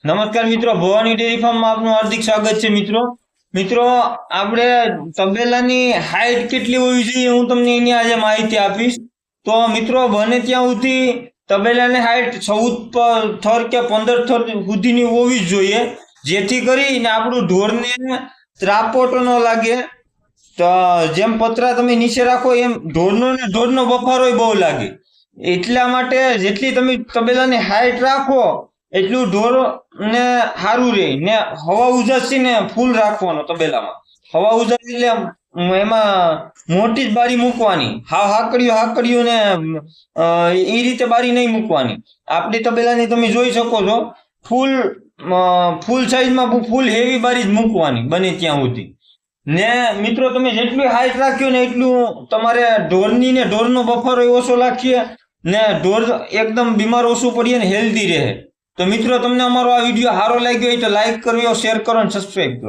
નમસ્કાર મિત્રો, ભવાની ડેરી ફાર્મમાં આપનું હાર્દિક સ્વાગત છે મિત્રો. મિત્રો, આપણે તબેલાની હાઈટ કેટલી હોવી જોઈએ હું તમને એની આજે માહિતી આપીશ. તો મિત્રો, બને ત્યાં સુધી તબેલાની હાઈટ 14 થર કે 15 થર સુધીની હોવી જ જોઈએ, જેથી કરીને આપણું ઢોરને ત્રાપોટો ન લાગે. તો જેમ પતરા તમે નીચે રાખો એમ ઢોરનો બફારો બહુ લાગે. એટલા માટે જેટલી તમે તબેલાની હાઈટ રાખો એટલું ઢોર ને સારું રહે. ને હવા ઉજાસ છે ને ફૂલ રાખવાનો તબેલામાં. હવા ઉજાસ એટલે એમાં મોટી જ બારી મૂકવાની, હાકડીયું ને એ રીતે બારી નહીં મૂકવાની. આપણી તબેલાની તમે જોઈ શકો છો, ફૂલ સાઈઝમાં ફૂલ હેવી બારી જ મૂકવાની બને ત્યાં સુધી. ને મિત્રો, તમે જેટલું હાઈટ રાખ્યો ને એટલું તમારે ઢોરની ને ઢોરનો બફારો ઓછો રાખીએ ને ઢોર એકદમ બીમાર ઓછું પડીએ ને હેલ્ધી રહે. તો મિત્રો, તમને અમારો આ વિડીયો સારો લાગ્યો હોય તો લાઈક કરજો, શેર કરો અને સબસ્ક્રાઈબ કરો.